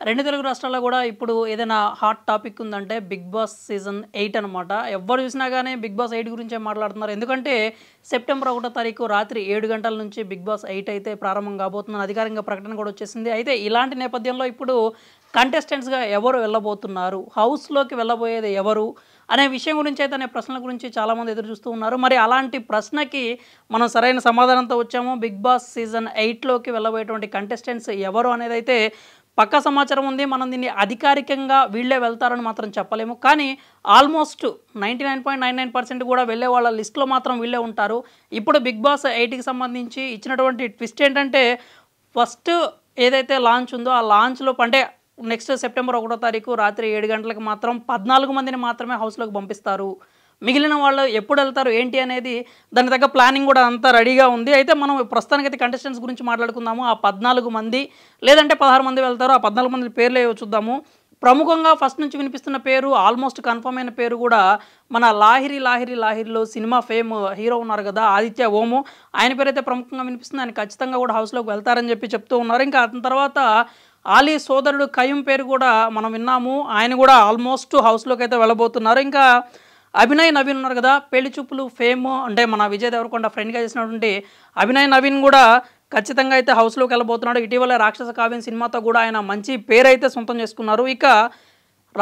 రెండు తెలుగు రాష్ట్రాల్లో కూడా ఇప్పుడు ఏదైనా హాట్ టాపిక్ ఉందంటే బిగ్ బాస్ సీజన్ 8 అనమాట. ఎవ్వరు చూసినా కానీ బిగ్ బాస్ 8 గురించే మాట్లాడుతున్నారు. ఎందుకంటే సెప్టెంబర్ 1వ తారీఖు రాత్రి 7 గంటల నుంచి బిగ్ బాస్ 8 అయితే ప్రారంభం కాబోతుందని అధికారికంగా ప్రకటన కూడా వచ్చేసింది. అయితే ఇలాంటి నేపథ్యంలో ఇప్పుడు కంటెస్టెంట్స్గా ఎవరు వెళ్ళబోతున్నారు, హౌస్లోకి వెళ్ళబోయేది ఎవరు అనే విషయం గురించి అయితే అనే ప్రశ్నల గురించి చాలామంది ఎదురు చూస్తూ ఉన్నారు. మరి అలాంటి ప్రశ్నకి మనం సరైన సమాధానంతో వచ్చాము. బిగ్ బాస్ సీజన్ 8లోకి వెళ్ళబోయేటువంటి కంటెస్టెంట్స్ ఎవరు అనేది అయితే పక్కా సమాచారం ఉంది. మనం దీన్ని అధికారికంగా వీళ్ళే వెళ్తారని మాత్రం చెప్పలేము. కానీ ఆల్మోస్ట్ 99.99% కూడా వెళ్ళే వాళ్ళ లిస్ట్లో మాత్రం వీళ్ళే ఉంటారు. ఇప్పుడు బిగ్ బాస్ 8కి సంబంధించి ఇచ్చినటువంటి ట్విస్ట్ ఏంటంటే, ఫస్ట్ ఏదైతే లాంచ్ ఉందో ఆ లాంచ్లో అంటే నెక్స్ట్ సెప్టెంబర్ 1వ తారీఖు రాత్రి 7 గంటలకు మాత్రం 14 మందిని మాత్రమే హౌస్లోకి పంపిస్తారు. మిగిలిన వాళ్ళు ఎప్పుడు వెళ్తారు ఏంటి అనేది దాని తగ్గ ప్లానింగ్ కూడా అంతా రెడీగా ఉంది. అయితే మనం ప్రస్తుతానికైతే కంటెస్టెంట్స్ గురించి మాట్లాడుకుందాము. ఆ 14 మంది లేదంటే 16 మంది వెళ్తారు. ఆ 14 మంది పేర్లు ఏవో చూద్దాము. ప్రముఖంగా ఫస్ట్ నుంచి వినిపిస్తున్న పేరు, ఆల్మోస్ట్ కన్ఫర్మ్ అయిన పేరు కూడా మన లాహిరిలో సినిమా ఫేమ్ హీరో ఉన్నారు కదా, ఆదిత్య ఓము, ఆయన పేరైతే ప్రముఖంగా వినిపిస్తుంది. ఆయన ఖచ్చితంగా కూడా హౌస్లోకి వెళ్తారని చెప్తూ ఉన్నారు. ఇంకా అతని తర్వాత ఆలీ సోదరుడు కయ్యూమ్ పేరు కూడా మనం విన్నాము. ఆయన కూడా ఆల్మోస్ట్ హౌస్లోకి అయితే వెళ్ళబోతున్నారు. ఇంకా అభినయ్ నవీన్ ఉన్నారు కదా, పెళ్లి చూపులు ఫేమ్ అంటే మన విజయ్ దేవరకొండ ఫ్రెండ్గా చేసినటువంటి అభినయ్ నవీన్ కూడా ఖచ్చితంగా అయితే హౌస్లోకి వెళ్ళబోతున్నాడు. ఇటీవల రాక్షస కావ్యం సినిమాతో కూడా ఆయన మంచి పేరు అయితే సొంతం చేసుకున్నారు. ఇక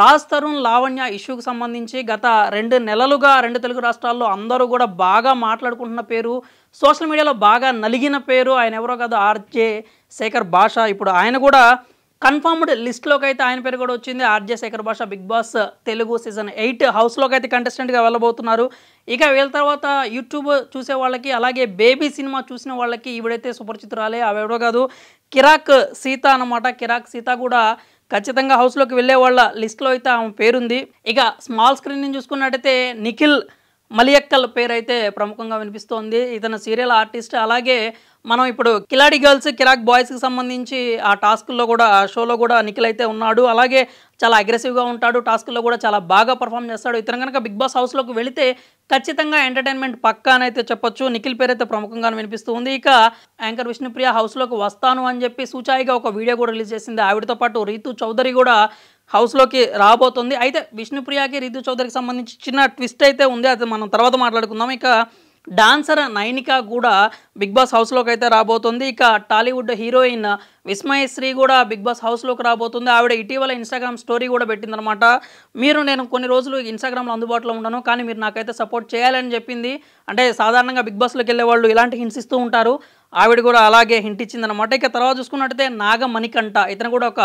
రాజ్ తరుణ్ లావణ్య ఇష్యూకి సంబంధించి గత 2 నెలలుగా 2 తెలుగు రాష్ట్రాల్లో అందరూ కూడా బాగా మాట్లాడుకుంటున్న పేరు, సోషల్ మీడియాలో బాగా నలిగిన పేరు ఆయన ఎవరో కదా, ఆర్జే శేఖర్ భాష. ఇప్పుడు ఆయన కూడా కన్ఫర్మ్డ్ లిస్ట్లోకి అయితే ఆయన పేరు కూడా వచ్చింది. ఆర్జే శేఖర్ భాష బిగ్ బాస్ తెలుగు సీజన్ 8 హౌస్లోకి అయితే కంటెస్టెంట్గా వెళ్ళబోతున్నారు. ఇక వీళ్ళ తర్వాత యూట్యూబ్ చూసే వాళ్ళకి, అలాగే బేబీ సినిమా చూసిన వాళ్ళకి ఈవిడైతే సుపరిచితురాలే, అవేవడో కాదు, కిరాక్ సీత అన్నమాట. కిరాక్ సీత కూడా ఖచ్చితంగా హౌస్లోకి వెళ్ళే వాళ్ళ లిస్ట్లో అయితే ఆమె పేరుంది. ఇక స్మాల్ స్క్రీన్ నుంచి చూసుకున్నట్టయితే నిఖిల్ మలియక్కల్ పేరు అయితే ప్రముఖంగా వినిపిస్తోంది. ఇతను సీరియల్ ఆర్టిస్ట్. అలాగే మనం ఇప్పుడు కిలాడి గర్ల్స్ కిరాక్ బాయ్స్కి సంబంధించి ఆ టాస్కుల్లో కూడా, ఆ షోలో కూడా నిఖిల్ అయితే ఉన్నాడు. అలాగే చాలా అగ్రెసివ్గా ఉంటాడు, టాస్కుల్లో కూడా చాలా బాగా పర్ఫామ్ చేస్తాడు. ఇతను కనుక బిగ్ బాస్ హౌస్లోకి వెళితే ఖచ్చితంగా ఎంటర్టైన్మెంట్ పక్కా అని అయితే చెప్పొచ్చు. నిఖిల్ పేరు అయితే ప్రముఖంగా వినిపిస్తూ ఉంది. ఇక యాంకర్ విష్ణుప్రియ హౌస్లోకి వస్తాను అని చెప్పి సూచాయిగా ఒక వీడియో కూడా రిలీజ్ చేసింది. ఆవిడతో పాటు రీతు చౌదరి కూడా హౌస్లోకి రాబోతుంది. అయితే విష్ణుప్రియకి రీతు చౌదరికి సంబంధించి చిన్న ట్విస్ట్ అయితే ఉంది, అది మనం తర్వాత మాట్లాడుకుందాం. ఇక డాన్సర్ నైనిక కూడా బిగ్ బాస్ హౌస్లోకి అయితే రాబోతుంది. ఇక టాలీవుడ్ హీరోయిన్ విస్మయశ్రీ కూడా బిగ్ బాస్ హౌస్లోకి రాబోతుంది. ఆవిడ ఇటీవల ఇన్స్టాగ్రామ్ స్టోరీ కూడా పెట్టిందనమాట. నేను కొన్ని రోజులు ఇన్స్టాగ్రామ్లో అందుబాటులో ఉండను, కానీ మీరు నాకైతే సపోర్ట్ చేయాలని చెప్పింది. అంటే సాధారణంగా బిగ్ బాస్లోకి వెళ్ళే వాళ్ళు ఇలాంటి హింట్స్ ఇస్తూ ఉంటారు, ఆవిడ కూడా అలాగే హింట్ ఇచ్చిందనమాట. ఇక తర్వాత చూసుకున్నట్టయితే నాగమణికంఠ, ఇతను కూడా ఒక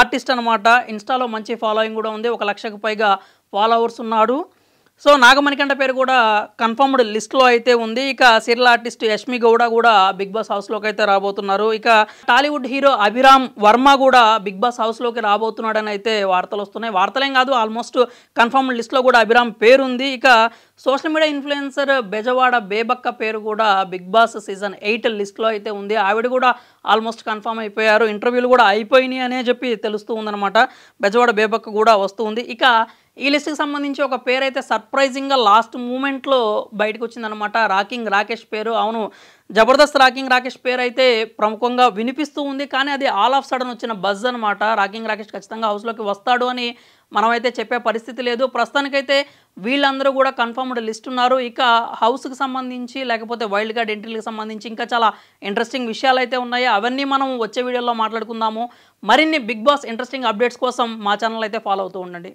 ఆర్టిస్ట్ అనమాట. ఇన్స్టాలో మంచి ఫాలోయింగ్ కూడా ఉంది, 1 లక్షకు పైగా ఫాలోవర్స్ ఉన్నాడు. సో నాగమణికంఠ పేరు కూడా కన్ఫర్మ్డ్ లిస్ట్లో అయితే ఉంది. ఇక సీరియల్ ఆర్టిస్ట్ యష్మి గౌడ కూడా బిగ్ బాస్ హౌస్లోకి అయితే రాబోతున్నారు. ఇక టాలీవుడ్ హీరో అభిరామ్ వర్మ కూడా బిగ్ బాస్ హౌస్లోకి రాబోతున్నాడని అయితే వార్తలు వస్తున్నాయి. వార్తలేం కాదు, ఆల్మోస్ట్ కన్ఫర్మ్డ్ లిస్ట్లో కూడా అభిరామ్ పేరు ఉంది. ఇక సోషల్ మీడియా ఇన్ఫ్లుయెన్సర్ బెజవాడ బేబక్క పేరు కూడా బిగ్ బాస్ సీజన్ 8 లిస్ట్లో అయితే ఉంది. ఆవిడ కూడా ఆల్మోస్ట్ కన్ఫర్మ్ అయిపోయారు, ఇంటర్వ్యూలు కూడా అయిపోయినాయి అనే చెప్పి తెలుస్తూ ఉందన్నమాట. బెజవాడ బేబక్క కూడా వస్తూ ఉంది. ఇక ఈ లిస్ట్కి సంబంధించి ఒక పేరు అయితే సర్ప్రైజింగ్గా లాస్ట్ మూమెంట్లో బయటకు వచ్చిందనమాట. రాకింగ్ రాకేష్ పేరు. అవును, జబర్దస్త్ రాకింగ్ రాకేష్ పేరు అయితే ప్రముఖంగా వినిపిస్తూ ఉంది. కానీ అది ఆల్ ఆఫ్ సడన్ వచ్చిన బజ్ అనమాట. రాకింగ్ రాకేష్ ఖచ్చితంగా హౌస్లోకి వస్తాడు అని మనమైతే చెప్పే పరిస్థితి లేదు. ప్రస్తుతానికైతే వీళ్ళందరూ కూడా కన్ఫర్మ్డ్ లిస్ట్ ఉన్నారు. ఇక హౌస్కి సంబంధించి లేకపోతే వైల్డ్ కార్డ్ ఎంట్రీలకు సంబంధించి ఇంకా చాలా ఇంట్రెస్టింగ్ విషయాలు అయితే ఉన్నాయి. అవన్నీ మనం వచ్చే వీడియోలో మాట్లాడుకుందాము. మరిన్ని బిగ్ బాస్ ఇంట్రెస్టింగ్ అప్డేట్స్ కోసం మా ఛానల్ అయితే ఫాలో అవుతూ ఉండండి.